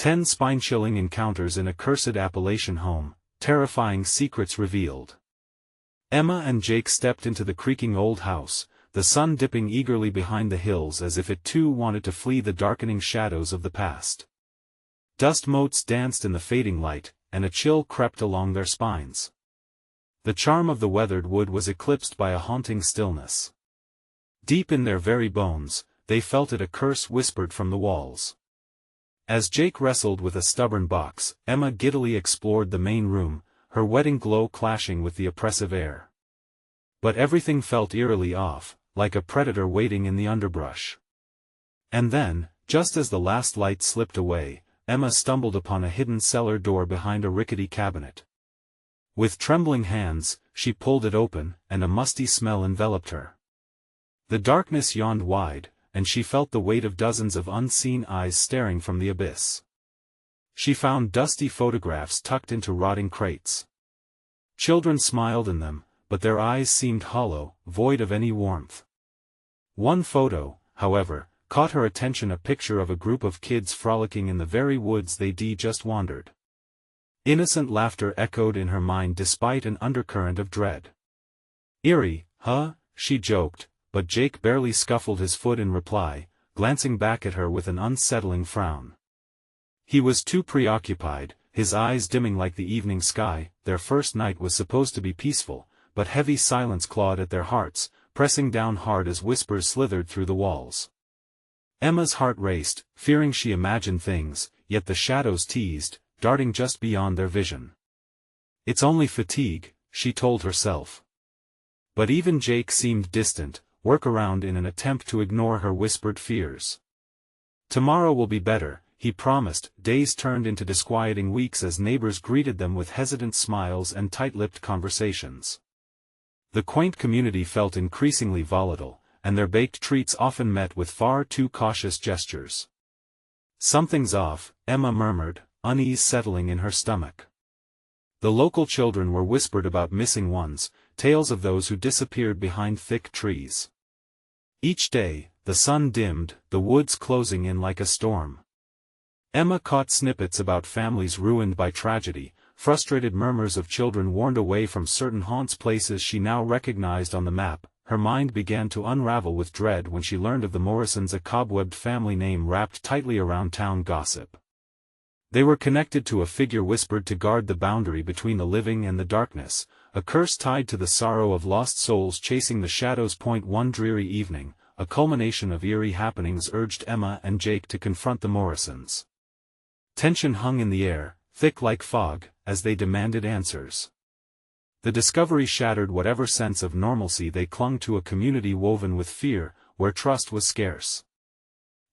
10 spine-chilling encounters in a cursed Appalachian home, terrifying secrets revealed. Emma and Jake stepped into the creaking old house, the sun dipping eagerly behind the hills as if it too wanted to flee the darkening shadows of the past. Dust motes danced in the fading light, and a chill crept along their spines. The charm of the weathered wood was eclipsed by a haunting stillness. Deep in their very bones, they felt it, a curse whispered from the walls. As Jake wrestled with a stubborn box, Emma giddily explored the main room, her wedding glow clashing with the oppressive air. But everything felt eerily off, like a predator waiting in the underbrush. And then, just as the last light slipped away, Emma stumbled upon a hidden cellar door behind a rickety cabinet. With trembling hands, she pulled it open, and a musty smell enveloped her. The darkness yawned wide, and she felt the weight of dozens of unseen eyes staring from the abyss. She found dusty photographs tucked into rotting crates. Children smiled in them, but their eyes seemed hollow, void of any warmth. One photo, however, caught her attention, a picture of a group of kids frolicking in the very woods they'd just wandered. Innocent laughter echoed in her mind despite an undercurrent of dread. "Eerie, huh?" she joked, but Jake barely scuffled his foot in reply, glancing back at her with an unsettling frown. He was too preoccupied, his eyes dimming like the evening sky. Their first night was supposed to be peaceful, but heavy silence clawed at their hearts, pressing down hard as whispers slithered through the walls. Emma's heart raced, fearing she imagined things, yet the shadows teased, darting just beyond their vision. "It's only fatigue," she told herself. But even Jake seemed distant, work around in an attempt to ignore her whispered fears. "Tomorrow will be better," he promised. Days turned into disquieting weeks as neighbors greeted them with hesitant smiles and tight-lipped conversations. The quaint community felt increasingly volatile, and their baked treats often met with far too cautious gestures. "Something's off," Emma murmured, unease settling in her stomach. The local children were whispered about missing ones, tales of those who disappeared behind thick trees. Each day, the sun dimmed, the woods closing in like a storm. Emma caught snippets about families ruined by tragedy, frustrated murmurs of children warned away from certain haunts, places she now recognized on the map. Her mind began to unravel with dread when she learned of the Morrisons, a cobwebbed family name wrapped tightly around town gossip. They were connected to a figure whispered to guard the boundary between the living and the darkness, a curse tied to the sorrow of lost souls chasing the shadows. One dreary evening, a culmination of eerie happenings urged Emma and Jake to confront the Morrisons. Tension hung in the air, thick like fog, as they demanded answers. The discovery shattered whatever sense of normalcy they clung to, a community woven with fear, where trust was scarce.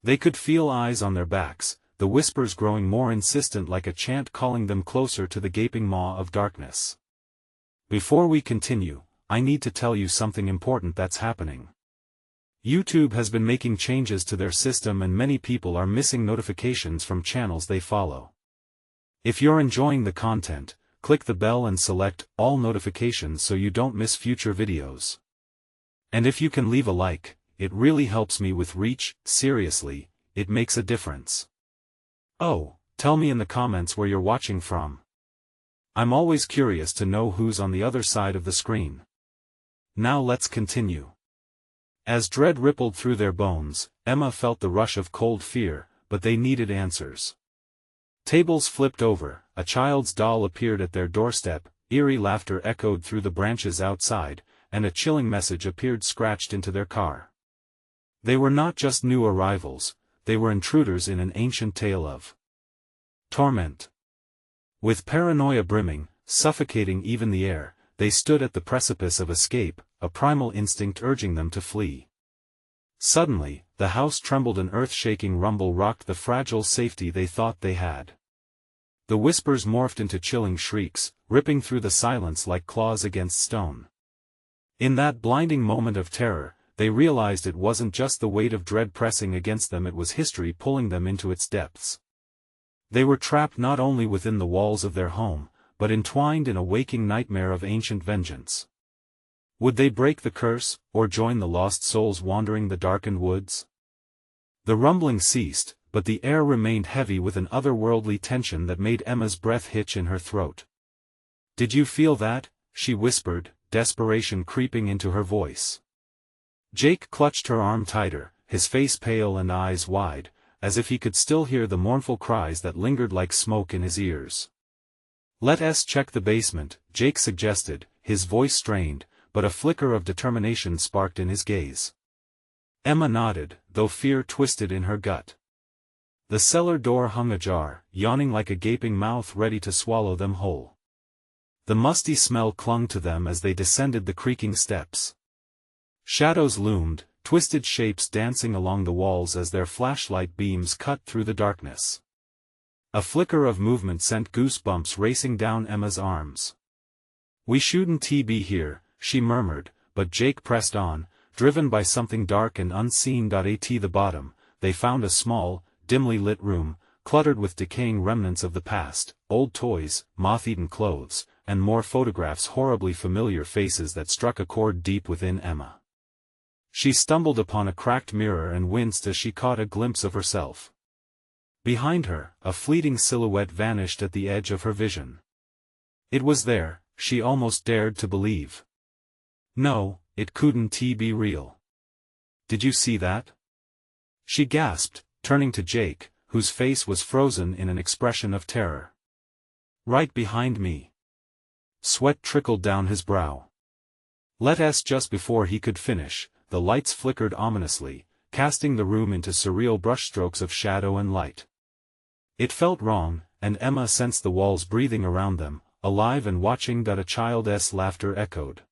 They could feel eyes on their backs, the whispers growing more insistent, like a chant calling them closer to the gaping maw of darkness. Before we continue, I need to tell you something important that's happening. YouTube has been making changes to their system and many people are missing notifications from channels they follow. If you're enjoying the content, click the bell and select all notifications so you don't miss future videos. And if you can leave a like, it really helps me with reach. Seriously, it makes a difference. Oh, tell me in the comments where you're watching from. I'm always curious to know who's on the other side of the screen. Now let's continue. As dread rippled through their bones, Emma felt the rush of cold fear, but they needed answers. Tables flipped over, a child's doll appeared at their doorstep, eerie laughter echoed through the branches outside, and a chilling message appeared scratched into their car. They were not just new arrivals, they were intruders in an ancient tale of torment. With paranoia brimming, suffocating even the air, they stood at the precipice of escape, a primal instinct urging them to flee. Suddenly, the house trembled, an earth-shaking rumble rocked the fragile safety they thought they had. The whispers morphed into chilling shrieks, ripping through the silence like claws against stone. In that blinding moment of terror, they realized it wasn't just the weight of dread pressing against them, it was history pulling them into its depths. They were trapped not only within the walls of their home, but entwined in a waking nightmare of ancient vengeance. Would they break the curse, or join the lost souls wandering the darkened woods? The rumbling ceased, but the air remained heavy with an otherworldly tension that made Emma's breath hitch in her throat. "Did you feel that?" she whispered, desperation creeping into her voice. Jake clutched her arm tighter, his face pale and eyes wide, as if he could still hear the mournful cries that lingered like smoke in his ears. "Let's check the basement," Jake suggested, his voice strained, but a flicker of determination sparked in his gaze. Emma nodded, though fear twisted in her gut. The cellar door hung ajar, yawning like a gaping mouth ready to swallow them whole. The musty smell clung to them as they descended the creaking steps. Shadows loomed, twisted shapes dancing along the walls as their flashlight beams cut through the darkness. A flicker of movement sent goosebumps racing down Emma's arms. "We shouldn't be here," she murmured, but Jake pressed on, driven by something dark and unseen. At the bottom, they found a small, dimly lit room, cluttered with decaying remnants of the past, old toys, moth-eaten clothes, and more photographs, horribly familiar faces that struck a chord deep within Emma. She stumbled upon a cracked mirror and winced as she caught a glimpse of herself. Behind her, a fleeting silhouette vanished at the edge of her vision. It was there, she almost dared to believe. No, it couldn't be real. "Did you see that?" she gasped, turning to Jake, whose face was frozen in an expression of terror. "Right behind me." Sweat trickled down his brow. Just before he could finish, the lights flickered ominously, casting the room into surreal brushstrokes of shadow and light. It felt wrong, and Emma sensed the walls breathing around them, alive and watching. A child's laughter echoed.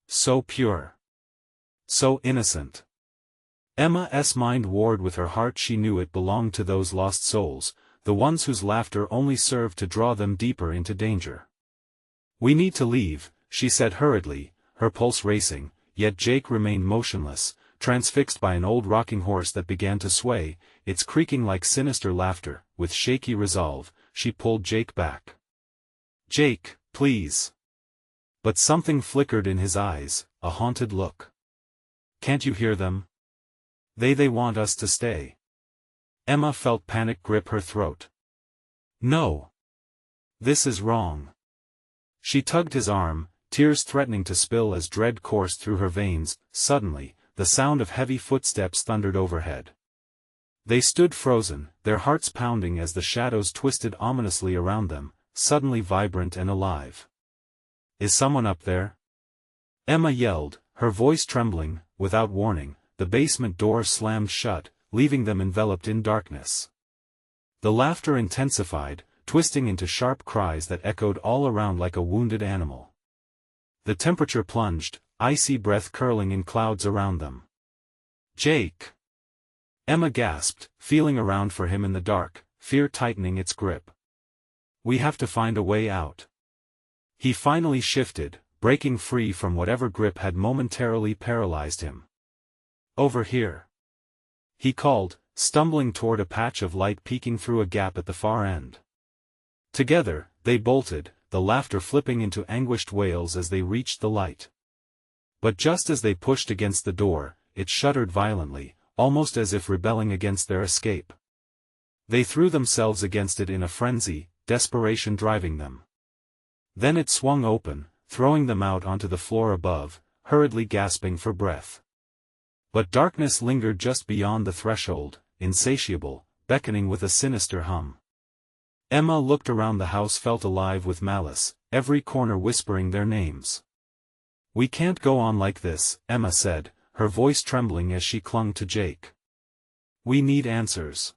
So pure. So innocent. Emma's mind warred with her heart. She knew it belonged to those lost souls, the ones whose laughter only served to draw them deeper into danger. "We need to leave," she said hurriedly, her pulse racing, yet Jake remained motionless, transfixed by an old rocking horse that began to sway, its creaking like sinister laughter. With shaky resolve, she pulled Jake back. "Jake, please." But something flickered in his eyes, a haunted look. "Can't you hear them? They want us to stay." Emma felt panic grip her throat. "No. This is wrong." She tugged his arm, tears threatening to spill as dread coursed through her veins. Suddenly, the sound of heavy footsteps thundered overhead. They stood frozen, their hearts pounding as the shadows twisted ominously around them, suddenly vibrant and alive. "Is someone up there?" Emma yelled, her voice trembling. Without warning, the basement door slammed shut, leaving them enveloped in darkness. The laughter intensified, twisting into sharp cries that echoed all around like a wounded animal. The temperature plunged, icy breath curling in clouds around them. "Jake!" Emma gasped, feeling around for him in the dark, fear tightening its grip. "We have to find a way out." He finally shifted, breaking free from whatever grip had momentarily paralyzed him. "Over here," he called, stumbling toward a patch of light peeking through a gap at the far end. Together, they bolted, the laughter flipping into anguished wails as they reached the light. But just as they pushed against the door, it shuddered violently, almost as if rebelling against their escape. They threw themselves against it in a frenzy, desperation driving them. Then it swung open, throwing them out onto the floor above, hurriedly gasping for breath. But darkness lingered just beyond the threshold, insatiable, beckoning with a sinister hum. Emma looked around. The house felt alive with malice, every corner whispering their names. "We can't go on like this," Emma said, her voice trembling as she clung to Jake. "We need answers."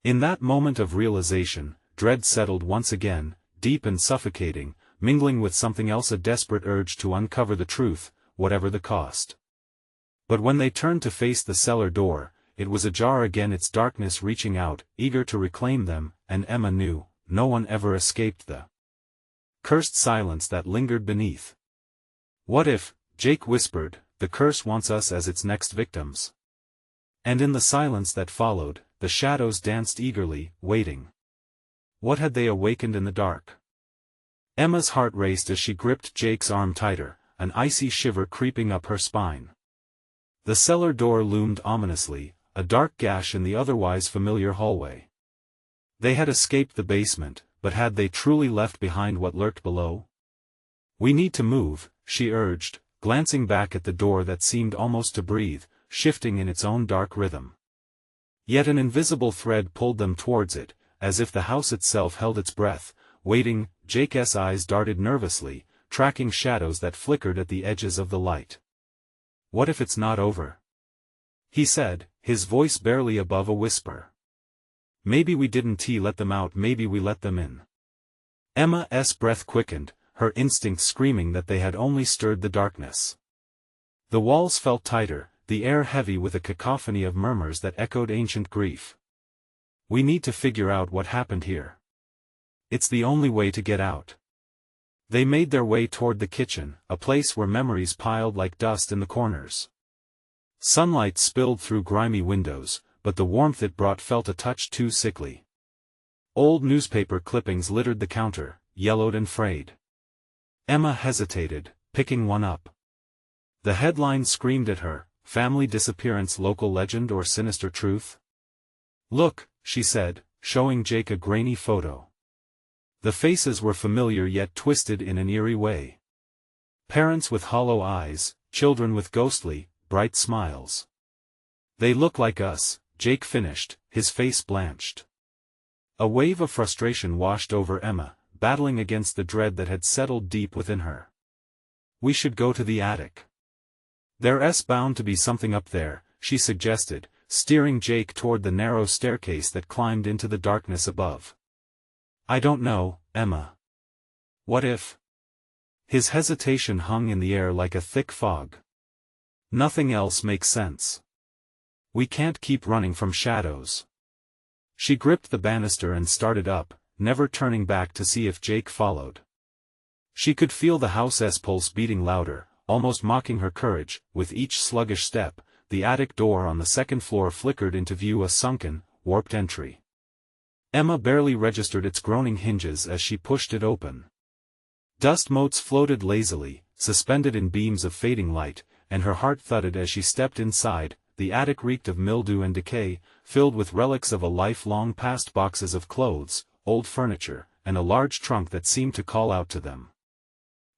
In that moment of realization, dread settled once again, deep and suffocating, mingling with something else, a desperate urge to uncover the truth, whatever the cost. But when they turned to face the cellar door, it was ajar again, its darkness reaching out, eager to reclaim them, and Emma knew, no one ever escaped the cursed silence that lingered beneath. "What if," Jake whispered, "the curse wants us as its next victims?" And in the silence that followed, the shadows danced eagerly, waiting. What had they awakened in the dark? Emma's heart raced as she gripped Jake's arm tighter, an icy shiver creeping up her spine. The cellar door loomed ominously, a dark gash in the otherwise familiar hallway. They had escaped the basement, but had they truly left behind what lurked below? "We need to move," she urged, glancing back at the door that seemed almost to breathe, shifting in its own dark rhythm. Yet an invisible thread pulled them towards it, as if the house itself held its breath, waiting. Jake's eyes darted nervously, tracking shadows that flickered at the edges of the light. "What if it's not over?" he said, his voice barely above a whisper. "Maybe we didn't let them out, maybe we let them in." Emma's breath quickened, her instinct screaming that they had only stirred the darkness. The walls felt tighter, the air heavy with a cacophony of murmurs that echoed ancient grief. "We need to figure out what happened here. It's the only way to get out." They made their way toward the kitchen, a place where memories piled like dust in the corners. Sunlight spilled through grimy windows, but the warmth it brought felt a touch too sickly. Old newspaper clippings littered the counter, yellowed and frayed. Emma hesitated, picking one up. The headline screamed at her, "Family Disappearance, Local Legend or Sinister Truth?" "Look," she said, showing Jake a grainy photo. The faces were familiar yet twisted in an eerie way. Parents with hollow eyes, children with ghostly, bright smiles. "They look like us," Jake finished, his face blanched. A wave of frustration washed over Emma, battling against the dread that had settled deep within her. "We should go to the attic. There's bound to be something up there," she suggested, steering Jake toward the narrow staircase that climbed into the darkness above. "I don't know, Emma. What if?" His hesitation hung in the air like a thick fog. "Nothing else makes sense. We can't keep running from shadows." She gripped the banister and started up, never turning back to see if Jake followed. She could feel the house's pulse beating louder, almost mocking her courage. With each sluggish step, the attic door on the second floor flickered into view, a sunken, warped entry. Emma barely registered its groaning hinges as she pushed it open. Dust motes floated lazily, suspended in beams of fading light, and her heart thudded as she stepped inside. The attic reeked of mildew and decay, filled with relics of a life long past, boxes of clothes, old furniture, and a large trunk that seemed to call out to them.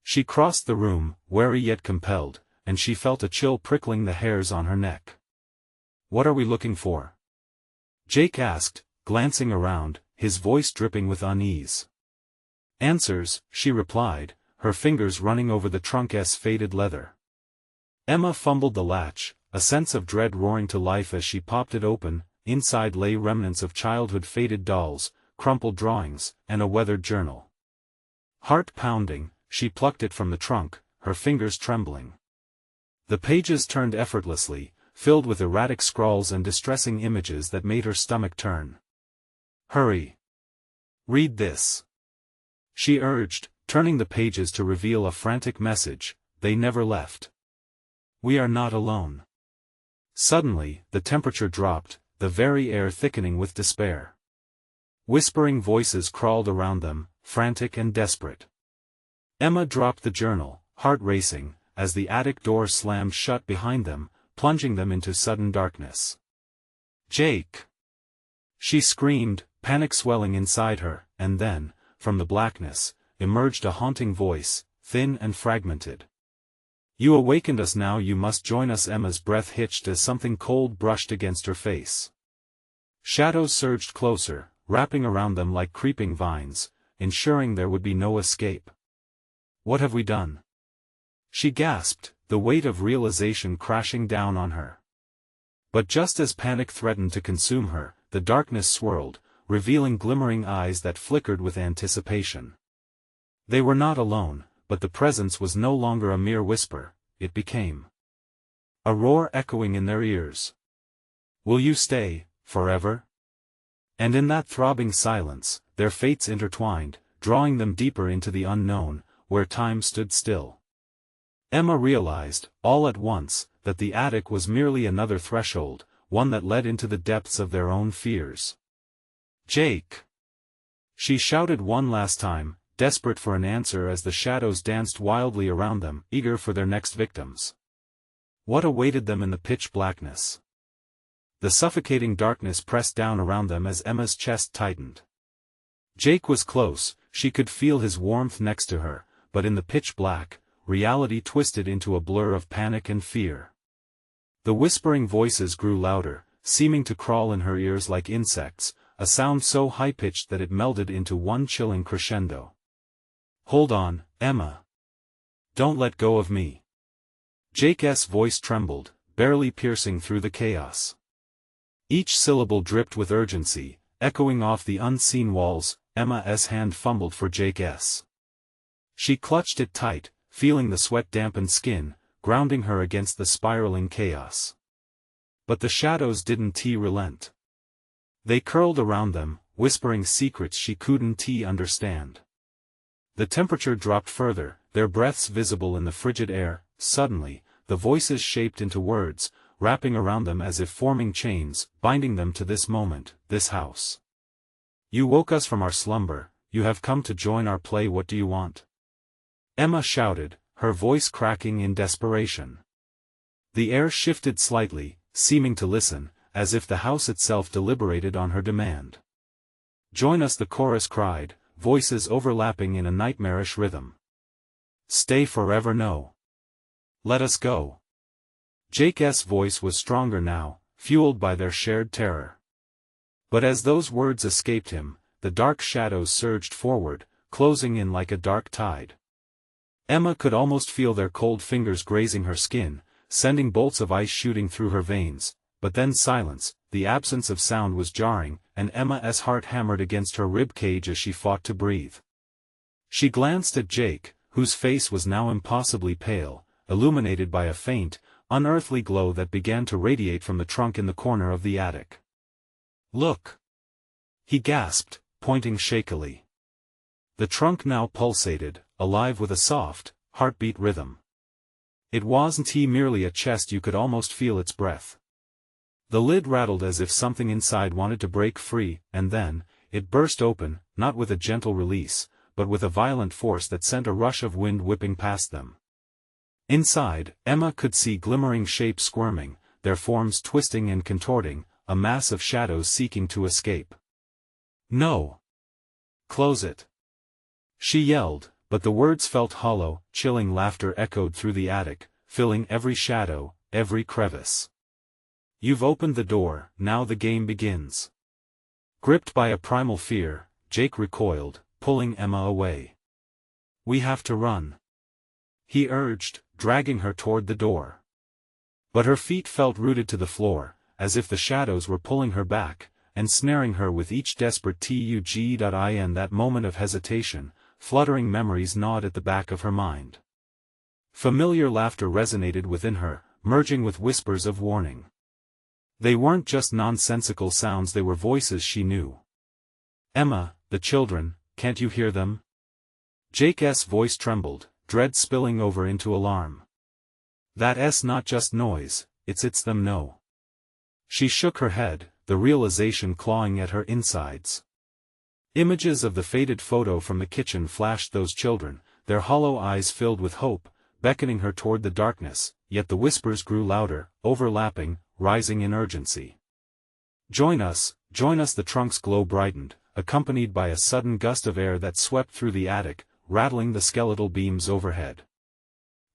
She crossed the room, wary yet compelled, and she felt a chill prickling the hairs on her neck. "What are we looking for?" Jake asked, glancing around, his voice dripping with unease. "Answers," she replied, her fingers running over the trunk's faded leather. Emma fumbled the latch, a sense of dread roaring to life as she popped it open. Inside lay remnants of childhood, faded dolls, crumpled drawings, and a weathered journal. Heart pounding, she plucked it from the trunk, her fingers trembling. The pages turned effortlessly, filled with erratic scrawls and distressing images that made her stomach turn. "Hurry. Read this," she urged, turning the pages to reveal a frantic message. "They never left. We are not alone." Suddenly, the temperature dropped, the very air thickening with despair. Whispering voices crawled around them, frantic and desperate. Emma dropped the journal, heart racing, as the attic door slammed shut behind them, plunging them into sudden darkness. "Jake!" she screamed, panic swelling inside her, and then, from the blackness, emerged a haunting voice, thin and fragmented. "You awakened us, now you must join us." Emma's breath hitched as something cold brushed against her face. Shadows surged closer, wrapping around them like creeping vines, ensuring there would be no escape. "What have we done?" she gasped, the weight of realization crashing down on her. But just as panic threatened to consume her, the darkness swirled, revealing glimmering eyes that flickered with anticipation. They were not alone, but the presence was no longer a mere whisper, it became a roar echoing in their ears. "Will you stay, forever?" And in that throbbing silence, their fates intertwined, drawing them deeper into the unknown, where time stood still. Emma realized, all at once, that the attic was merely another threshold, one that led into the depths of their own fears. "Jake!" she shouted one last time, desperate for an answer as the shadows danced wildly around them, eager for their next victims. What awaited them in the pitch blackness? the suffocating darkness pressed down around them as Emma's chest tightened. Jake was close, she could feel his warmth next to her, but in the pitch black, reality twisted into a blur of panic and fear. The whispering voices grew louder, seeming to crawl in her ears like insects, a sound so high-pitched that it melded into one chilling crescendo. "Hold on, Emma. Don't let go of me." Jake's voice trembled, barely piercing through the chaos. Each syllable dripped with urgency, echoing off the unseen walls. Emma's hand fumbled for Jake's. She clutched it tight, feeling the sweat-dampened skin, grounding her against the spiraling chaos. But the shadows didn't relent. They curled around them, whispering secrets she couldn't understand. The temperature dropped further, their breaths visible in the frigid air. Suddenly, the voices shaped into words, wrapping around them as if forming chains, binding them to this moment, this house. "You woke us from our slumber, you have come to join our play. What do you want?" Emma shouted, her voice cracking in desperation. The air shifted slightly, seeming to listen, as if the house itself deliberated on her demand. "Join us," the chorus cried, voices overlapping in a nightmarish rhythm. "Stay forever, no. Let us go." Jake's voice was stronger now, fueled by their shared terror. But as those words escaped him, the dark shadows surged forward, closing in like a dark tide. Emma could almost feel their cold fingers grazing her skin, sending bolts of ice shooting through her veins, but then silence, the absence of sound was jarring, and Emma's heart hammered against her rib cage as she fought to breathe. She glanced at Jake, whose face was now impossibly pale, illuminated by a faint, unearthly glow that began to radiate from the trunk in the corner of the attic. "Look!" he gasped, pointing shakily. The trunk now pulsated, alive with a soft, heartbeat rhythm. It wasn't merely a chest, you could almost feel its breath. The lid rattled as if something inside wanted to break free, and then, it burst open, not with a gentle release, but with a violent force that sent a rush of wind whipping past them. Inside, Emma could see glimmering shapes squirming, their forms twisting and contorting, a mass of shadows seeking to escape. "No! Close it!" she yelled, but the words felt hollow. Chilling laughter echoed through the attic, filling every shadow, every crevice. "You've opened the door, now the game begins." Gripped by a primal fear, Jake recoiled, pulling Emma away. "We have to run," he urged, dragging her toward the door. But her feet felt rooted to the floor, as if the shadows were pulling her back, and snaring her with each desperate tug. In that moment of hesitation, fluttering memories gnawed at the back of her mind. Familiar laughter resonated within her, merging with whispers of warning. They weren't just nonsensical sounds, they were voices she knew. "Emma, the children, can't you hear them?" Jake's voice trembled, dread spilling over into alarm. "That's not just noise, it's them, no." She shook her head, the realization clawing at her insides. Images of the faded photo from the kitchen flashed those children, their hollow eyes filled with hope, beckoning her toward the darkness, yet the whispers grew louder, overlapping, rising in urgency. Join us," the trunk's glow brightened, accompanied by a sudden gust of air that swept through the attic, rattling the skeletal beams overhead.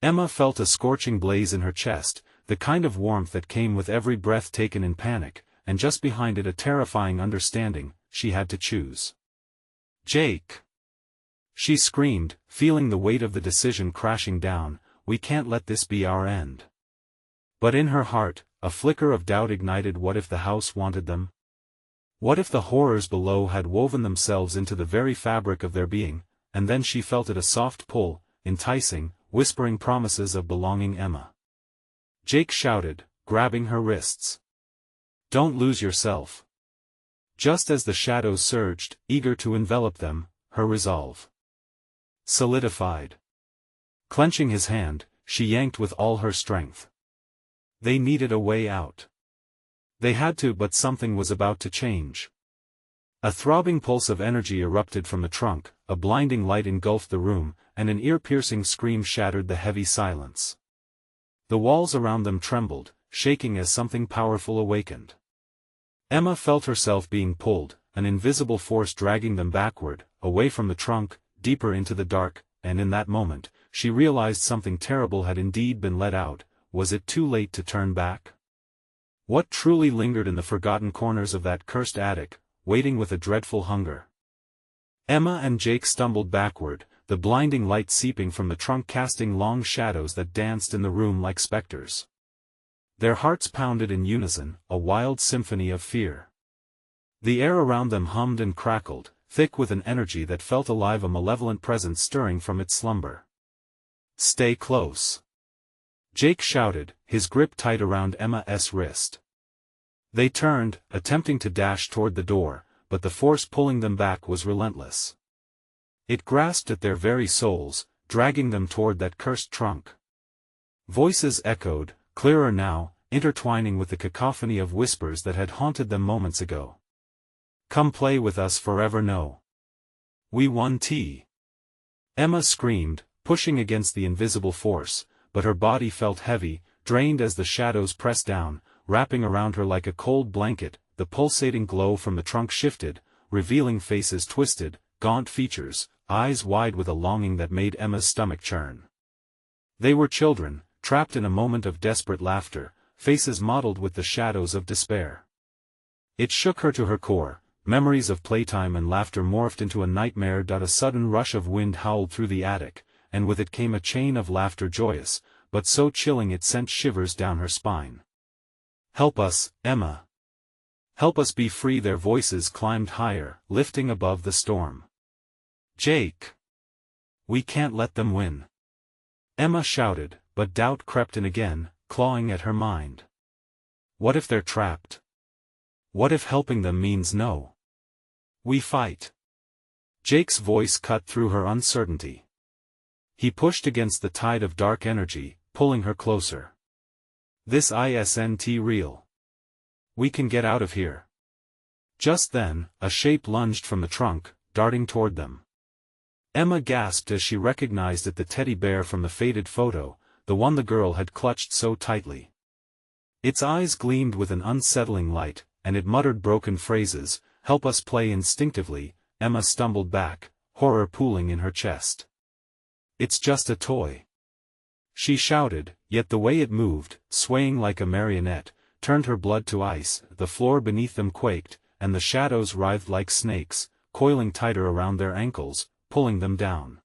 Emma felt a scorching blaze in her chest, the kind of warmth that came with every breath taken in panic, and just behind it a terrifying understanding: she had to choose. "Jake!" she screamed, feeling the weight of the decision crashing down. "We can't let this be our end." But in her heart, a flicker of doubt ignited. What if the house wanted them? What if the horrors below had woven themselves into the very fabric of their being? And then she felt it, a soft pull, enticing, whispering promises of belonging. "Emma!" Jake shouted, grabbing her wrists. "Don't lose yourself." Just as the shadows surged, eager to envelop them, her resolve solidified. Clenching his hand, she yanked with all her strength. They needed a way out. They had to, but something was about to change. A throbbing pulse of energy erupted from the trunk, a blinding light engulfed the room, and an ear-piercing scream shattered the heavy silence. The walls around them trembled, shaking as something powerful awakened. Emma felt herself being pulled, an invisible force dragging them backward, away from the trunk, deeper into the dark, and in that moment, she realized something terrible had indeed been let out. Was it too late to turn back? What truly lingered in the forgotten corners of that cursed attic, waiting with a dreadful hunger? Emma and Jake stumbled backward, the blinding light seeping from the trunk casting long shadows that danced in the room like specters. Their hearts pounded in unison, a wild symphony of fear. The air around them hummed and crackled, thick with an energy that felt alive, a malevolent presence stirring from its slumber. "Stay close!" Jake shouted, his grip tight around Emma's wrist. They turned, attempting to dash toward the door, but the force pulling them back was relentless. It grasped at their very souls, dragging them toward that cursed trunk. Voices echoed, clearer now, intertwining with the cacophony of whispers that had haunted them moments ago. "Come play with us forever, no. We won tea." Emma screamed, pushing against the invisible force, but her body felt heavy, drained as the shadows pressed down, wrapping around her like a cold blanket. The pulsating glow from the trunk shifted, revealing faces twisted, gaunt features, eyes wide with a longing that made Emma's stomach churn. They were children, trapped in a moment of desperate laughter, faces mottled with the shadows of despair. It shook her to her core, memories of playtime and laughter morphed into a nightmare. A sudden rush of wind howled through the attic, and with it came a chain of laughter, joyous, but so chilling it sent shivers down her spine. "Help us, Emma! Help us be free!" Their voices climbed higher, lifting above the storm. "Jake! We can't let them win!" Emma shouted, but doubt crept in again, clawing at her mind. What if they're trapped? What if helping them means no? "We fight!" Jake's voice cut through her uncertainty. He pushed against the tide of dark energy, pulling her closer. "This isn't real. We can get out of here." Just then, a shape lunged from the trunk, darting toward them. Emma gasped as she recognized it, the teddy bear from the faded photo, the one the girl had clutched so tightly. Its eyes gleamed with an unsettling light, and it muttered broken phrases. "Help us play." Instinctively, Emma stumbled back, horror pooling in her chest. "It's just a toy," she shouted, yet the way it moved, swaying like a marionette, turned her blood to ice. The floor beneath them quaked, and the shadows writhed like snakes, coiling tighter around their ankles, pulling them down.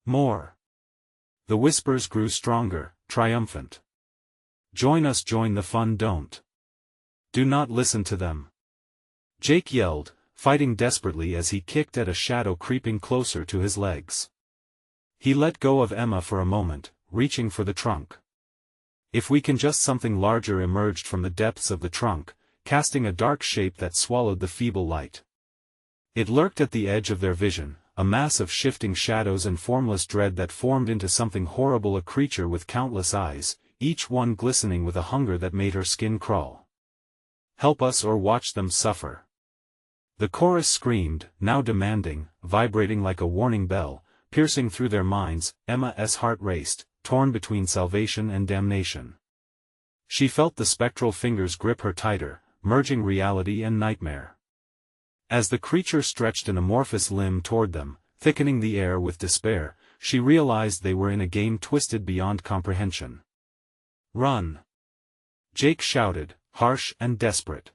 "More!" The whispers grew stronger, triumphant. "Join us, join the fun, don't. Do not listen to them." Jake yelled, fighting desperately as he kicked at a shadow creeping closer to his legs. He let go of Emma for a moment, reaching for the trunk. "If we can just..." Something larger emerged from the depths of the trunk, casting a dark shape that swallowed the feeble light. It lurked at the edge of their vision, a mass of shifting shadows and formless dread that formed into something horrible, a creature with countless eyes, each one glistening with a hunger that made her skin crawl. "Help us or watch them suffer." The chorus screamed, now demanding, vibrating like a warning bell, piercing through their minds. Emma's heart raced, torn between salvation and damnation. She felt the spectral fingers grip her tighter, merging reality and nightmare. As the creature stretched an amorphous limb toward them, thickening the air with despair, she realized they were in a game twisted beyond comprehension. "Run!" Jake shouted, harsh and desperate.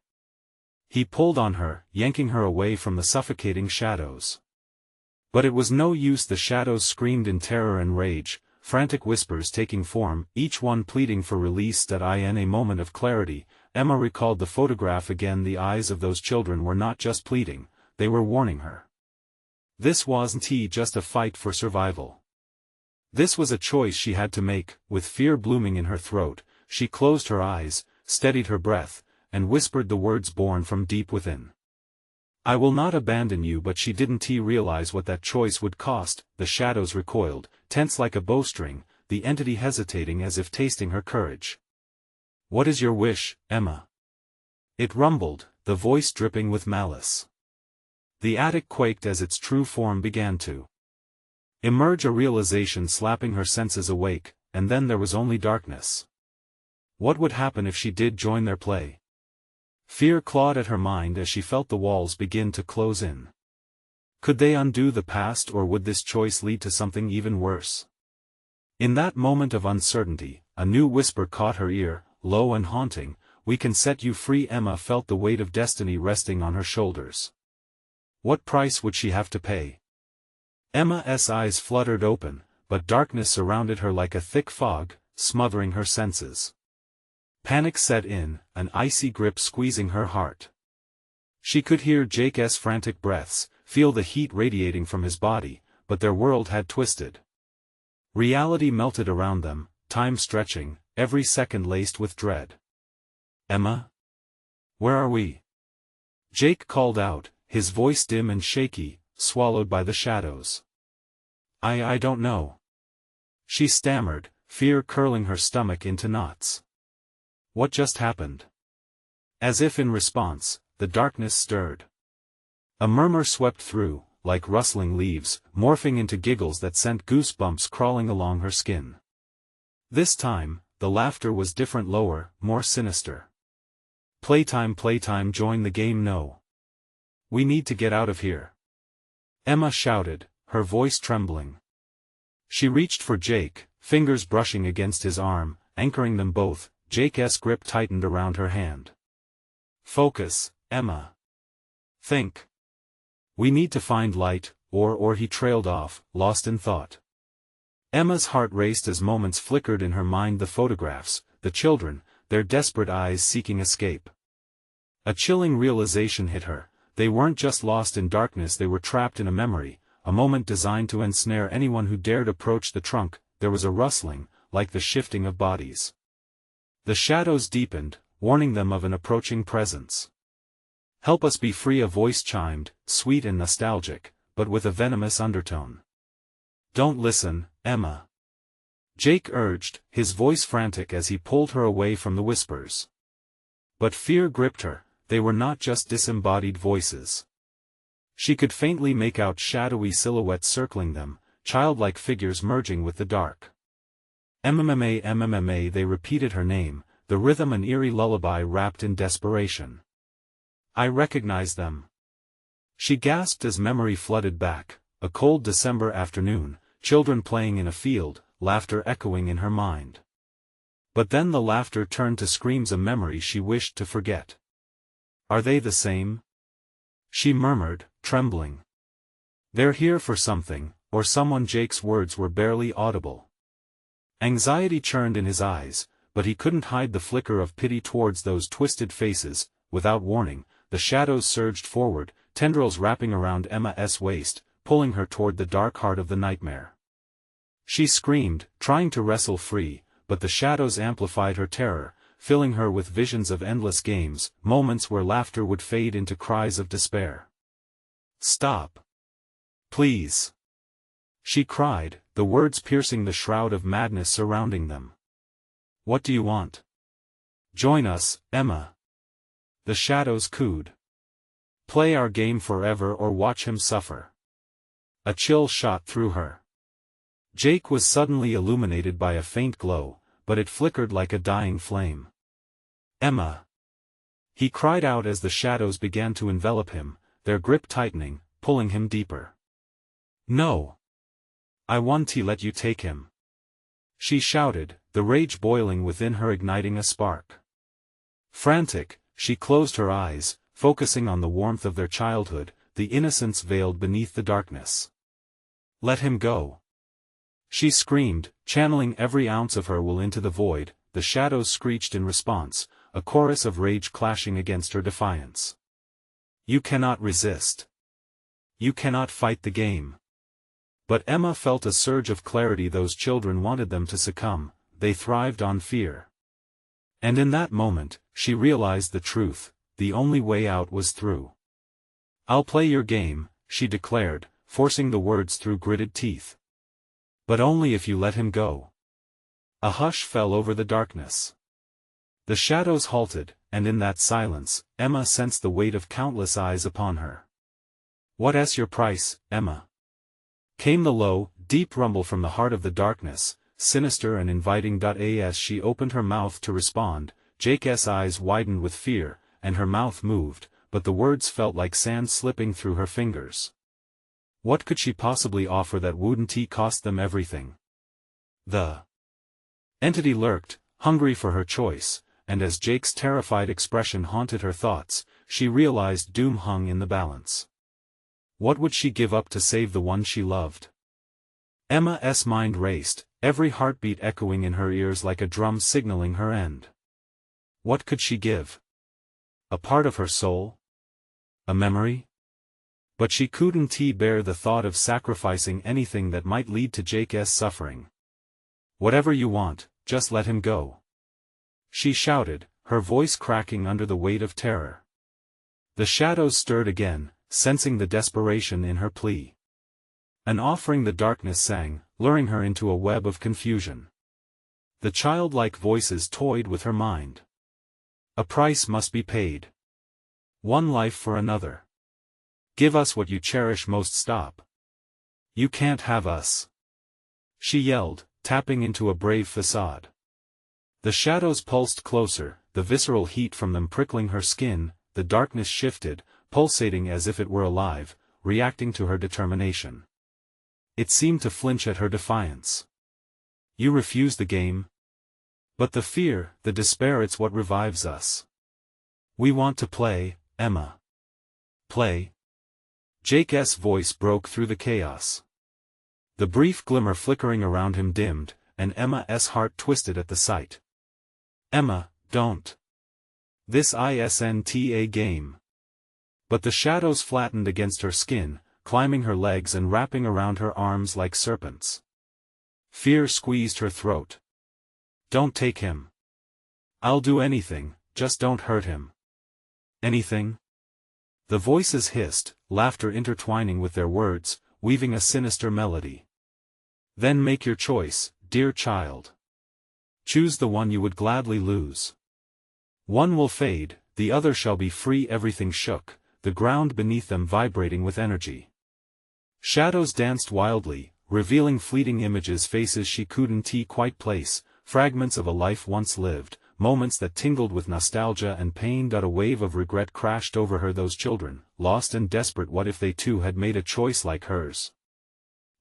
He pulled on her, yanking her away from the suffocating shadows. But it was no use. The shadows screamed in terror and rage, frantic whispers taking form, each one pleading for release. In a moment of clarity, Emma recalled the photograph again. The eyes of those children were not just pleading, they were warning her. This wasn't just a fight for survival. This was a choice she had to make. With fear blooming in her throat, she closed her eyes, steadied her breath, and whispered the words born from deep within. "I will not abandon you." But she didn't realize what that choice would cost. The shadows recoiled, tense like a bowstring, the entity hesitating as if tasting her courage. "What is your wish, Emma?" It rumbled, the voice dripping with malice. The attic quaked as its true form began to emerge, a realization slapping her senses awake, and then there was only darkness. What would happen if she did join their play? Fear clawed at her mind as she felt the walls begin to close in. Could they undo the past, or would this choice lead to something even worse? In that moment of uncertainty, a new whisper caught her ear, low and haunting, "We can set you free." Emma felt the weight of destiny resting on her shoulders. What price would she have to pay? Emma's eyes fluttered open, but darkness surrounded her like a thick fog, smothering her senses. Panic set in, an icy grip squeezing her heart. She could hear Jake's frantic breaths, feel the heat radiating from his body, but their world had twisted. Reality melted around them, time stretching, every second laced with dread. "Emma? Where are we?" Jake called out, his voice dim and shaky, swallowed by the shadows. I don't know." She stammered, fear curling her stomach into knots. "What just happened?" As if in response, the darkness stirred. A murmur swept through, like rustling leaves, morphing into giggles that sent goosebumps crawling along her skin. This time, the laughter was different, lower, more sinister. Playtime, join the game." "No. We need to get out of here," Emma shouted, her voice trembling. She reached for Jake, fingers brushing against his arm, anchoring them both. Jake's grip tightened around her hand. "Focus, Emma. Think. We need to find light," or he trailed off, lost in thought. Emma's heart raced as moments flickered in her mind, the photographs, the children, their desperate eyes seeking escape. A chilling realization hit her: they weren't just lost in darkness, they were trapped in a memory, a moment designed to ensnare anyone who dared approach the trunk. There was a rustling, like the shifting of bodies. The shadows deepened, warning them of an approaching presence. "Help us be free," a voice chimed, sweet and nostalgic, but with a venomous undertone. "Don't listen, Emma," Jake urged, his voice frantic as he pulled her away from the whispers. But fear gripped her. They were not just disembodied voices. She could faintly make out shadowy silhouettes circling them, childlike figures merging with the dark. "MMA," they repeated her name, the rhythm an eerie lullaby wrapped in desperation. "I recognize them." She gasped as memory flooded back, a cold December afternoon, children playing in a field, laughter echoing in her mind. But then the laughter turned to screams, a memory she wished to forget. "Are they the same?" she murmured, trembling. "They're here for something, or someone." Jake's words were barely audible. Anxiety churned in his eyes, but he couldn't hide the flicker of pity towards those twisted faces. Without warning, the shadows surged forward, tendrils wrapping around Emma's waist, pulling her toward the dark heart of the nightmare. She screamed, trying to wrestle free, but the shadows amplified her terror, filling her with visions of endless games, moments where laughter would fade into cries of despair. "Stop. Please," she cried, the words piercing the shroud of madness surrounding them. "What do you want?" "Join us, Emma," the shadows cooed. "Play our game forever or watch him suffer." A chill shot through her. Jake was suddenly illuminated by a faint glow, but it flickered like a dying flame. "Emma!" he cried out as the shadows began to envelop him, their grip tightening, pulling him deeper. "No! I want to let you take him," she shouted, the rage boiling within her, igniting a spark. Frantic, she closed her eyes, focusing on the warmth of their childhood, the innocence veiled beneath the darkness. "Let him go!" she screamed, channeling every ounce of her will into the void. The shadows screeched in response, a chorus of rage clashing against her defiance. "You cannot resist. You cannot fight the game." But Emma felt a surge of clarity. Those children wanted them to succumb, they thrived on fear. And in that moment, she realized the truth: the only way out was through. "I'll play your game," she declared, forcing the words through gritted teeth. "But only if you let him go." A hush fell over the darkness. The shadows halted, and in that silence, Emma sensed the weight of countless eyes upon her. "What's your price, Emma?" came the low, deep rumble from the heart of the darkness, sinister and inviting. As she opened her mouth to respond, Jake's eyes widened with fear, and her mouth moved, but the words felt like sand slipping through her fingers. What could she possibly offer that wouldn't cost them everything? The entity lurked, hungry for her choice, and as Jake's terrified expression haunted her thoughts, she realized doom hung in the balance. What would she give up to save the one she loved? Emma's mind raced, every heartbeat echoing in her ears like a drum signaling her end. What could she give? A part of her soul? A memory? But she couldn't bear the thought of sacrificing anything that might lead to Jake's suffering. Whatever you want, just let him go, she shouted, her voice cracking under the weight of terror. The shadows stirred again, sensing the desperation in her plea. An offering the darkness sang, luring her into a web of confusion. The childlike voices toyed with her mind. A price must be paid. One life for another. Give us what you cherish most. Stop. You can't have us, she yelled, tapping into a brave facade. The shadows pulsed closer, the visceral heat from them prickling her skin. The darkness shifted, pulsating as if it were alive, reacting to her determination. It seemed to flinch at her defiance. You refuse the game? But the fear, the despair, it's what revives us. We want to play, Emma. Play? Jake's voice broke through the chaos. The brief glimmer flickering around him dimmed, and Emma's heart twisted at the sight. Emma, don't. This isn't a game. But the shadows flattened against her skin, climbing her legs and wrapping around her arms like serpents. Fear squeezed her throat. Don't take him. I'll do anything, just don't hurt him. Anything? The voices hissed, laughter intertwining with their words, weaving a sinister melody. Then make your choice, dear child. Choose the one you would gladly lose. One will fade, the other shall be free. Everything shook, the ground beneath them vibrating with energy. Shadows danced wildly, revealing fleeting images, faces she couldn't quite place, fragments of a life once lived, moments that tingled with nostalgia and pain. A wave of regret crashed over her. Those children, lost and desperate, what if they too had made a choice like hers?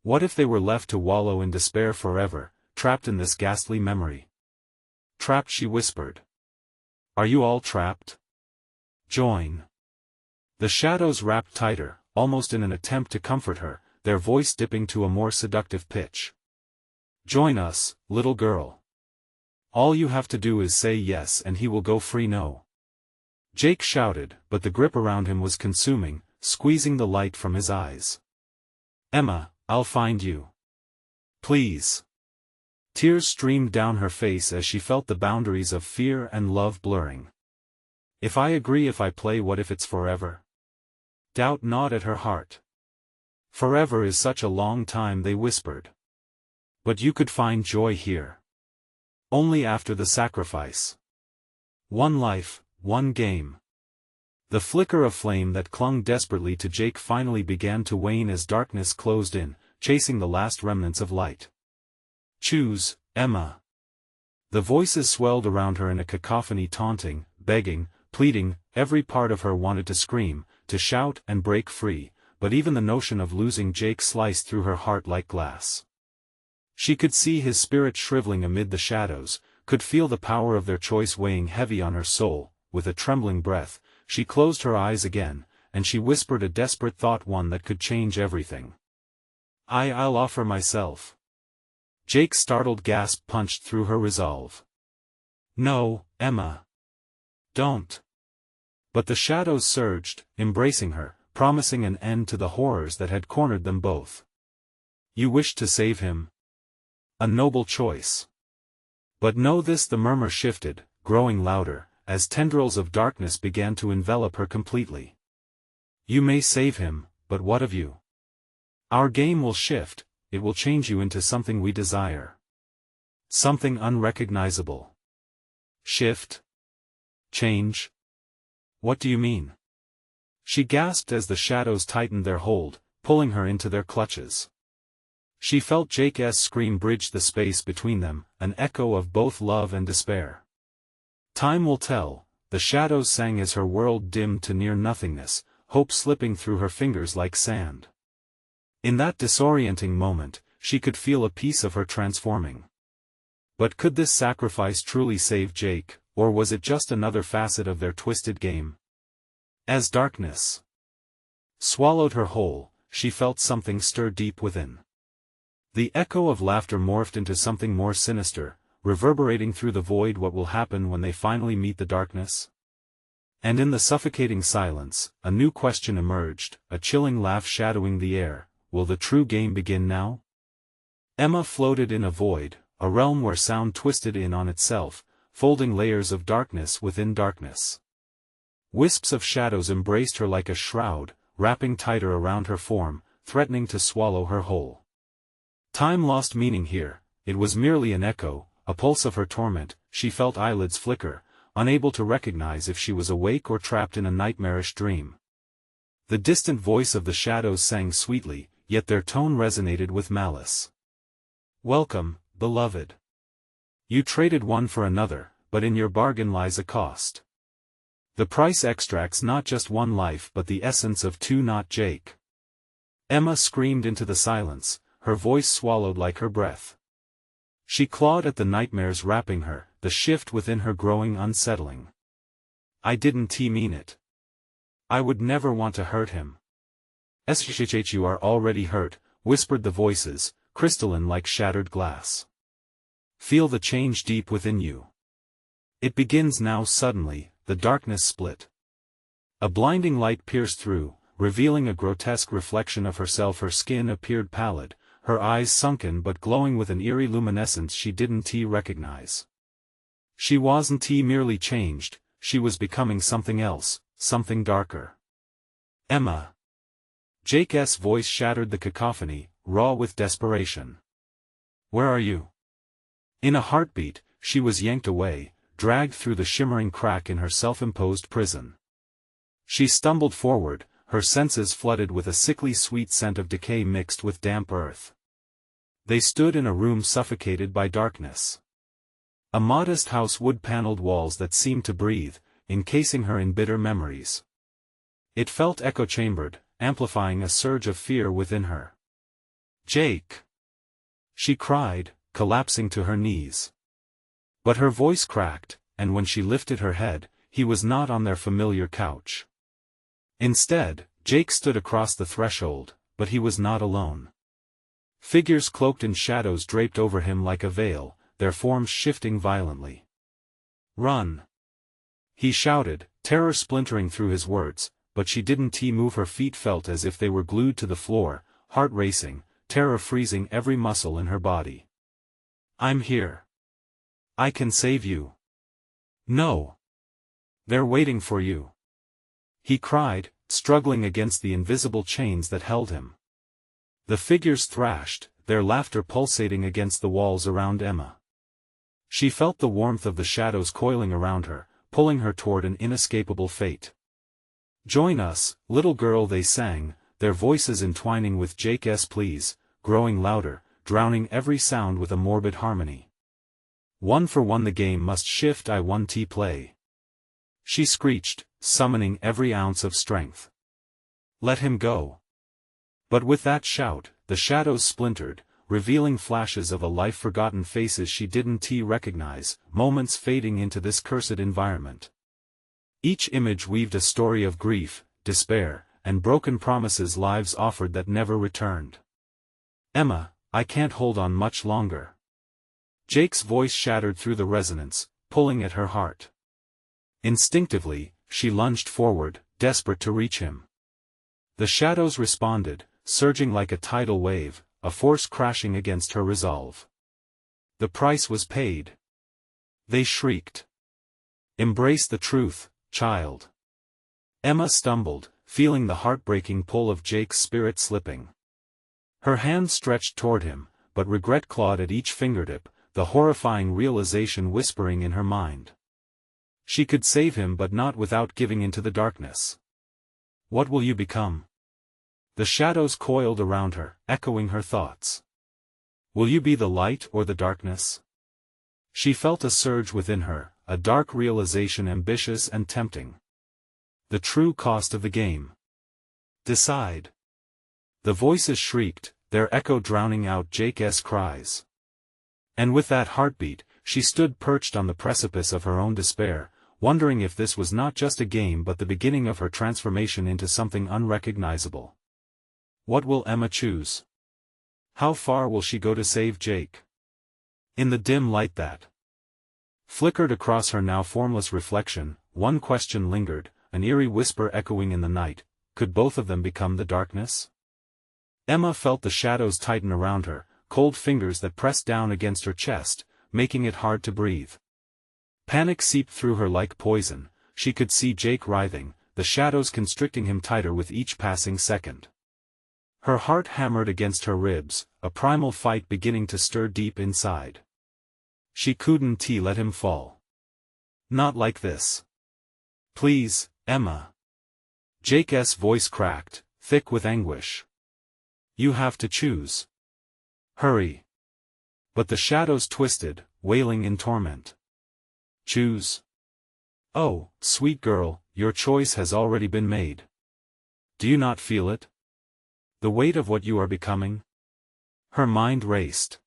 What if they were left to wallow in despair forever, trapped in this ghastly memory? Trapped, she whispered. Are you all trapped? Join. The shadows wrapped tighter, almost in an attempt to comfort her, their voice dipping to a more seductive pitch. Join us, little girl. All you have to do is say yes and he will go free. No. Jake shouted, but the grip around him was consuming, squeezing the light from his eyes. Emma, I'll find you. Please. Tears streamed down her face as she felt the boundaries of fear and love blurring. If I agree, if I play, what if it's forever? Doubt gnawed at her heart. Forever is such a long time, they whispered. But you could find joy here. Only after the sacrifice. One life, one game. The flicker of flame that clung desperately to Jake finally began to wane as darkness closed in, chasing the last remnants of light. Choose, Emma. The voices swelled around her in a cacophony, taunting, begging, pleading. Every part of her wanted to scream, to shout and break free, but even the notion of losing Jake sliced through her heart like glass. She could see his spirit shriveling amid the shadows, could feel the power of their choice weighing heavy on her soul. With a trembling breath, she closed her eyes again, and she whispered a desperate thought, one that could change everything. I'll offer myself. Jake's startled gasp punched through her resolve. No, Emma. Don't. But the shadows surged, embracing her, promising an end to the horrors that had cornered them both. You wished to save him? A noble choice. But know this, the murmur shifted, growing louder, as tendrils of darkness began to envelop her completely. You may save him, but what of you? Our game will shift, it will change you into something we desire. Something unrecognizable. Shift? Change? What do you mean? She gasped as the shadows tightened their hold, pulling her into their clutches. She felt Jake's scream bridge the space between them, an echo of both love and despair. Time will tell, the shadows sang as her world dimmed to near nothingness, hope slipping through her fingers like sand. In that disorienting moment, she could feel a piece of her transforming. But could this sacrifice truly save Jake, or was it just another facet of their twisted game? As darkness swallowed her whole, she felt something stir deep within. The echo of laughter morphed into something more sinister, reverberating through the void. What will happen when they finally meet the darkness? And in the suffocating silence, a new question emerged, a chilling laugh shadowing the air. Will the true game begin now? Emma floated in a void, a realm where sound twisted in on itself, folding layers of darkness within darkness. Wisps of shadows embraced her like a shroud, wrapping tighter around her form, threatening to swallow her whole. Time lost meaning here. It was merely an echo, a pulse of her torment. She felt eyelids flicker, unable to recognize if she was awake or trapped in a nightmarish dream. The distant voice of the shadows sang sweetly, yet their tone resonated with malice. Welcome, beloved. You traded one for another, but in your bargain lies a cost. The price extracts not just one life but the essence of two. Not Jake. Emma screamed into the silence, her voice swallowed like her breath. She clawed at the nightmares wrapping her, the shift within her growing unsettling. I didn't mean it. I would never want to hurt him. You are already hurt, whispered the voices, crystalline like shattered glass. Feel the change deep within you. It begins now. Suddenly, the darkness split. A blinding light pierced through, revealing a grotesque reflection of herself. Her skin appeared pallid, her eyes sunken but glowing with an eerie luminescence she didn't recognize. She wasn't merely changed, she was becoming something else, something darker. Emma. Jake's voice shattered the cacophony, raw with desperation. Where are you? In a heartbeat, she was yanked away, dragged through the shimmering crack in her self-imposed prison. She stumbled forward, her senses flooded with a sickly sweet scent of decay mixed with damp earth. They stood in a room suffocated by darkness. A modest house, wood-paneled walls that seemed to breathe, encasing her in bitter memories. It felt echo-chambered, amplifying a surge of fear within her. Jake! She cried, collapsing to her knees. But her voice cracked, and when she lifted her head, he was not on their familiar couch. Instead, Jake stood across the threshold, but he was not alone. Figures cloaked in shadows draped over him like a veil, their forms shifting violently. Run! He shouted, terror splintering through his words, but she didn't move. Her feet felt as if they were glued to the floor, heart racing, terror freezing every muscle in her body. I'm here. I can save you. No. They're waiting for you. He cried, struggling against the invisible chains that held him. The figures thrashed, their laughter pulsating against the walls around Emma. She felt the warmth of the shadows coiling around her, pulling her toward an inescapable fate. Join us, little girl, they sang, their voices entwining with Jake's pleas, growing louder, drowning every sound with a morbid harmony. One for one the game must shift. I want to play. She screeched, summoning every ounce of strength. Let him go. But with that shout, the shadows splintered, revealing flashes of a life forgotten, faces she didn't recognize, moments fading into this cursed environment. Each image weaved a story of grief, despair, and broken promises, lives offered that never returned. Emma, I can't hold on much longer. Jake's voice shattered through the resonance, pulling at her heart. Instinctively, she lunged forward, desperate to reach him. The shadows responded, surging like a tidal wave, a force crashing against her resolve. The price was paid. They shrieked. Embrace the truth, child. Emma stumbled, feeling the heartbreaking pull of Jake's spirit slipping. Her hand stretched toward him, but regret clawed at each fingertip, the horrifying realization whispering in her mind. She could save him, but not without giving into the darkness. What will you become? The shadows coiled around her, echoing her thoughts. Will you be the light or the darkness? She felt a surge within her, a dark realization ambitious and tempting. The true cost of the game. Decide. The voices shrieked, their echo drowning out Jake's cries. And with that heartbeat, she stood perched on the precipice of her own despair, wondering if this was not just a game but the beginning of her transformation into something unrecognizable. What will Emma choose? How far will she go to save Jake? In the dim light that flickered across her now formless reflection, one question lingered, an eerie whisper echoing in the night: could both of them become the darkness? Emma felt the shadows tighten around her, cold fingers that pressed down against her chest, making it hard to breathe. Panic seeped through her like poison. She could see Jake writhing, the shadows constricting him tighter with each passing second. Her heart hammered against her ribs, a primal fight beginning to stir deep inside. She couldn't let him fall. Not like this. Please, Emma. Jake's voice cracked, thick with anguish. You have to choose. Hurry. But the shadows twisted, wailing in torment. Choose. Oh, sweet girl, your choice has already been made. Do you not feel it? The weight of what you are becoming? Her mind raced.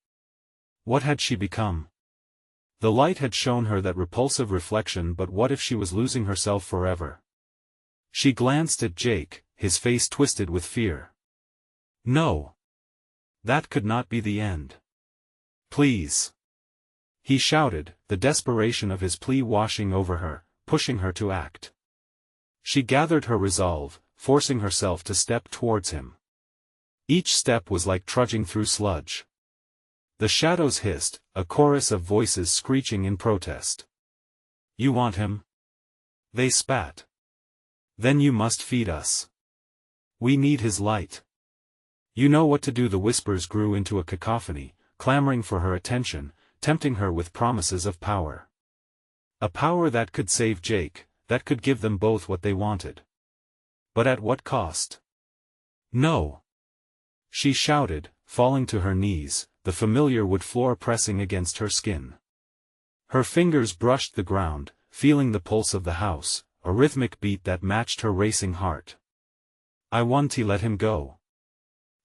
What had she become? The light had shown her that repulsive reflection, but what if she was losing herself forever? She glanced at Jake, his face twisted with fear. No. That could not be the end. Please. He shouted, the desperation of his plea washing over her, pushing her to act. She gathered her resolve, forcing herself to step towards him. Each step was like trudging through sludge. The shadows hissed, a chorus of voices screeching in protest. You want him? They spat. Then you must feed us. We need his light. You know what to do. The whispers grew into a cacophony, clamoring for her attention, tempting her with promises of power. A power that could save Jake, that could give them both what they wanted. But at what cost? No. She shouted, falling to her knees, the familiar wood floor pressing against her skin. Her fingers brushed the ground, feeling the pulse of the house, a rhythmic beat that matched her racing heart. I want to let him go.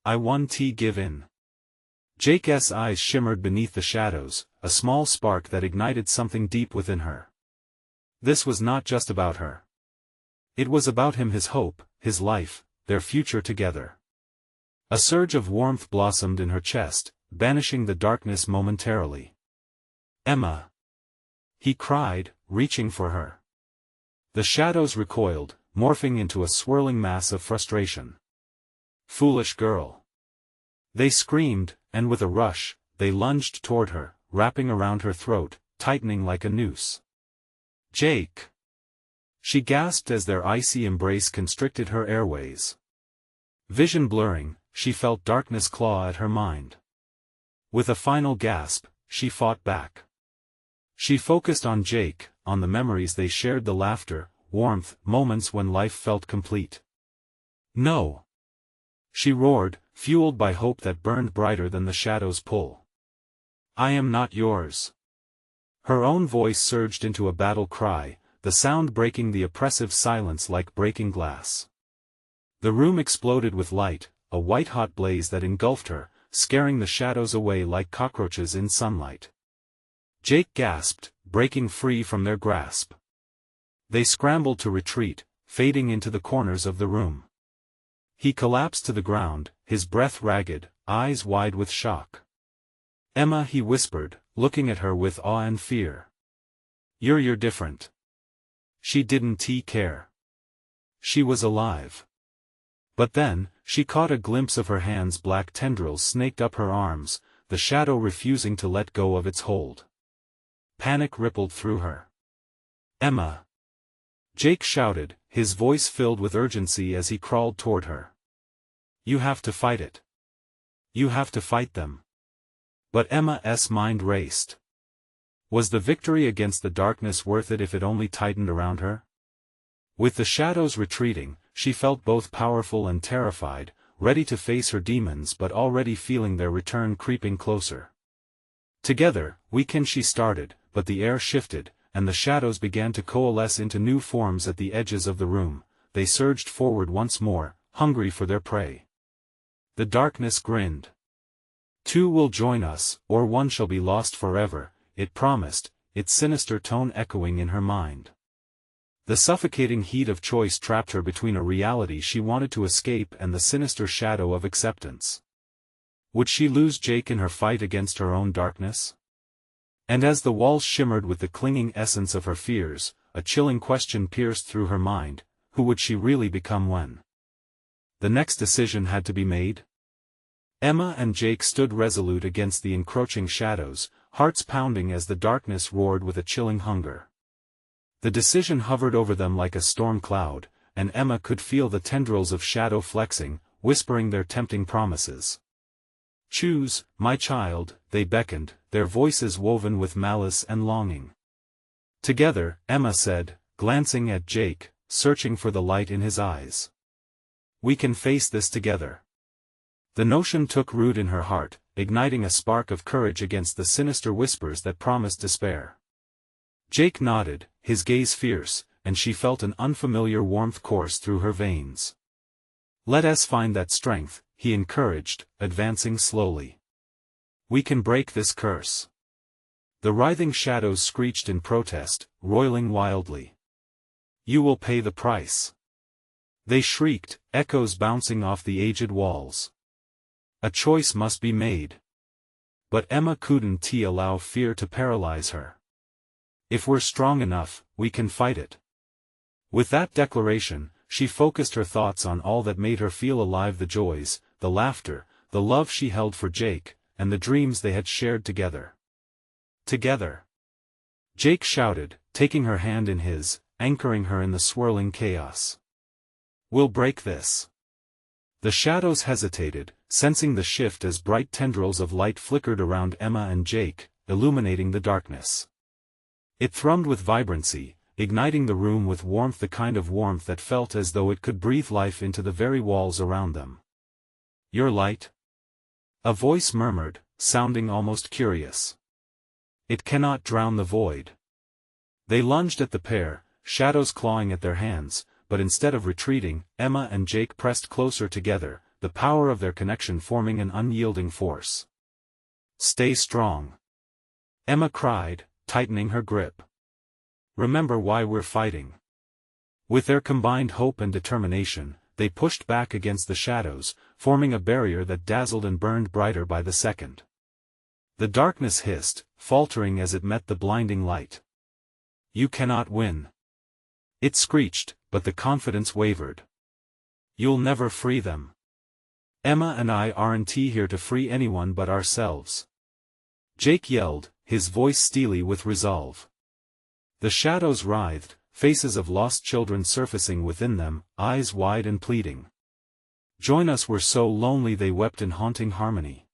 I want to give in. Jake's eyes shimmered beneath the shadows, a small spark that ignited something deep within her. This was not just about her. It was about him, his hope, his life, their future together. A surge of warmth blossomed in her chest, banishing the darkness momentarily. Emma! He cried, reaching for her. The shadows recoiled, morphing into a swirling mass of frustration. Foolish girl! They screamed, and with a rush, they lunged toward her, wrapping around her throat, tightening like a noose. Jake! She gasped as their icy embrace constricted her airways. Vision blurring, she felt darkness claw at her mind. With a final gasp, she fought back. She focused on Jake, on the memories they shared, the laughter, warmth, moments when life felt complete. No! She roared, fueled by hope that burned brighter than the shadow's pull. I am not yours. Her own voice surged into a battle cry, the sound breaking the oppressive silence like breaking glass. The room exploded with light, a white-hot blaze that engulfed her, scaring the shadows away like cockroaches in sunlight. Jake gasped, breaking free from their grasp. They scrambled to retreat, fading into the corners of the room. He collapsed to the ground, his breath ragged, eyes wide with shock. Emma, he whispered, looking at her with awe and fear. You're different. She didn't care. She was alive. But then, she caught a glimpse of her hands, black tendrils snaked up her arms, the shadow refusing to let go of its hold. Panic rippled through her. Emma! Jake shouted, his voice filled with urgency as he crawled toward her. You have to fight it. You have to fight them. But Emma's mind raced. Was the victory against the darkness worth it if it only tightened around her? With the shadows retreating, she felt both powerful and terrified, ready to face her demons but already feeling their return creeping closer. Together, we can, she started, but the air shifted, and the shadows began to coalesce into new forms at the edges of the room. They surged forward once more, hungry for their prey. The darkness grinned. "Two will join us, or one shall be lost forever," it promised, its sinister tone echoing in her mind. The suffocating heat of choice trapped her between a reality she wanted to escape and the sinister shadow of acceptance. Would she lose Jake in her fight against her own darkness? And as the walls shimmered with the clinging essence of her fears, a chilling question pierced through her mind: who would she really become when the next decision had to be made? Emma and Jake stood resolute against the encroaching shadows, hearts pounding as the darkness roared with a chilling hunger. The decision hovered over them like a storm cloud, and Emma could feel the tendrils of shadow flexing, whispering their tempting promises. "Choose, my child," they beckoned, their voices woven with malice and longing. "Together," Emma said, glancing at Jake, searching for the light in his eyes. "We can face this together." The notion took root in her heart, igniting a spark of courage against the sinister whispers that promised despair. Jake nodded, his gaze fierce, and she felt an unfamiliar warmth course through her veins. "Let us find that strength," he encouraged, advancing slowly. "We can break this curse." The writhing shadows screeched in protest, roiling wildly. "You will pay the price," they shrieked, echoes bouncing off the aged walls. A choice must be made. But Emma couldn't allow fear to paralyze her. "If we're strong enough, we can fight it." With that declaration, she focused her thoughts on all that made her feel alive: the joys, the laughter, the love she held for Jake, and the dreams they had shared together. "Together!" Jake shouted, taking her hand in his, anchoring her in the swirling chaos. "We'll break this." The shadows hesitated, sensing the shift as bright tendrils of light flickered around Emma and Jake, illuminating the darkness. It thrummed with vibrancy, igniting the room with warmth, the kind of warmth that felt as though it could breathe life into the very walls around them. "Your light?" a voice murmured, sounding almost curious. "It cannot drown the void." They lunged at the pair, shadows clawing at their hands, but instead of retreating, Emma and Jake pressed closer together, the power of their connection forming an unyielding force. "Stay strong," Emma cried, tightening her grip. "Remember why we're fighting." With their combined hope and determination, they pushed back against the shadows, forming a barrier that dazzled and burned brighter by the second. The darkness hissed, faltering as it met the blinding light. "You cannot win," it screeched, but the confidence wavered. "You'll never free them. Emma and I aren't here to free anyone but ourselves," Jake yelled, his voice steely with resolve. The shadows writhed, faces of lost children surfacing within them, eyes wide and pleading. "Join us, we're so lonely," they wept in haunting harmony.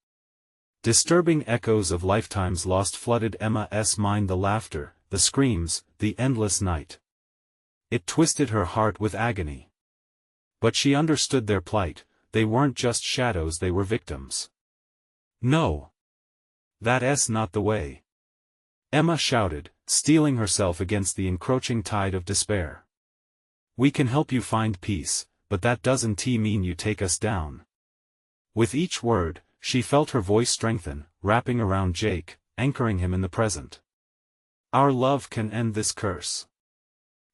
Disturbing echoes of lifetimes lost flooded Emma's mind: the laughter, the screams, the endless night. It twisted her heart with agony. But she understood their plight: they weren't just shadows, they were victims. "No. That's not the way," Emma shouted, steeling herself against the encroaching tide of despair. "We can help you find peace, but that doesn't mean you take us down." With each word, she felt her voice strengthen, wrapping around Jake, anchoring him in the present. "Our love can end this curse."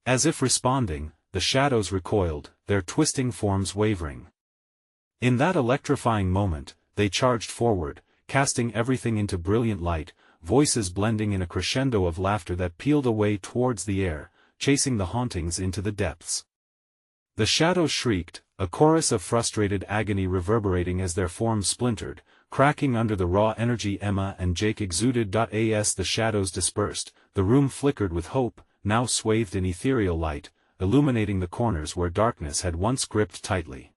As if responding, the shadows recoiled, their twisting forms wavering. In that electrifying moment, they charged forward, casting everything into brilliant light, voices blending in a crescendo of laughter that peeled away towards the air, chasing the hauntings into the depths. The shadows shrieked, a chorus of frustrated agony reverberating as their forms splintered, cracking under the raw energy Emma and Jake exuded. As the shadows dispersed, the room flickered with hope, now swathed in ethereal light, illuminating the corners where darkness had once gripped tightly.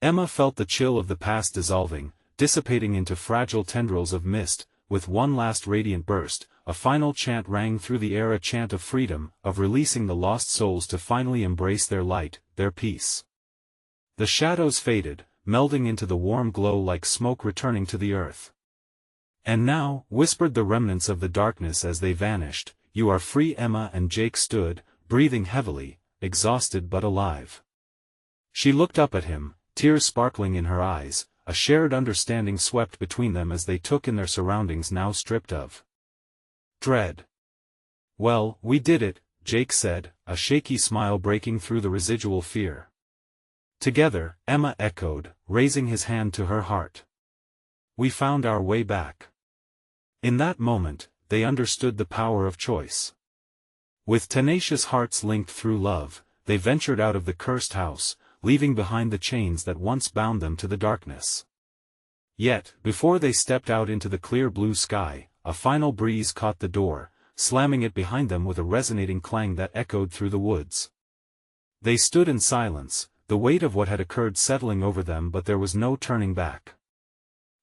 Emma felt the chill of the past dissolving, dissipating into fragile tendrils of mist. With one last radiant burst, a final chant rang through the air, a chant of freedom, of releasing the lost souls to finally embrace their light, their peace. The shadows faded, melding into the warm glow like smoke returning to the earth. "And now," whispered the remnants of the darkness as they vanished, you are free. Emma and Jake stood, breathing heavily, exhausted but alive. She looked up at him, tears sparkling in her eyes, a shared understanding swept between them as they took in their surroundings now stripped of dread. "Well, we did it," Jake said, a shaky smile breaking through the residual fear. "Together," Emma echoed, raising his hand to her heart. "We found our way back." In that moment, they understood the power of choice. With tenacious hearts linked through love, they ventured out of the cursed house, leaving behind the chains that once bound them to the darkness. Yet, before they stepped out into the clear blue sky, a final breeze caught the door, slamming it behind them with a resonating clang that echoed through the woods. They stood in silence, the weight of what had occurred settling over them, but there was no turning back.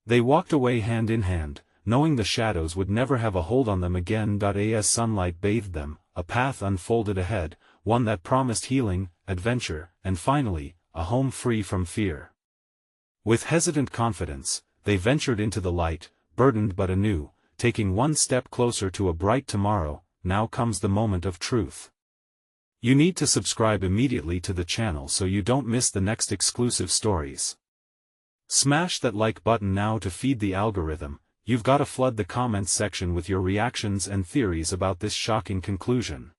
They walked away hand in hand, knowing the shadows would never have a hold on them again. As sunlight bathed them, a path unfolded ahead, one that promised healing, adventure, and finally, a home free from fear. With hesitant confidence, they ventured into the light, burdened but anew, taking one step closer to a bright tomorrow. Now comes the moment of truth. You need to subscribe immediately to the channel so you don't miss the next exclusive stories. Smash that like button now to feed the algorithm. You've got to flood the comments section with your reactions and theories about this shocking conclusion.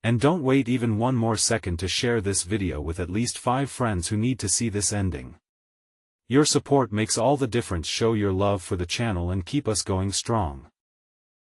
And don't wait even one more second to share this video with at least 5 friends who need to see this ending. Your support makes all the difference. Show your love for the channel and keep us going strong.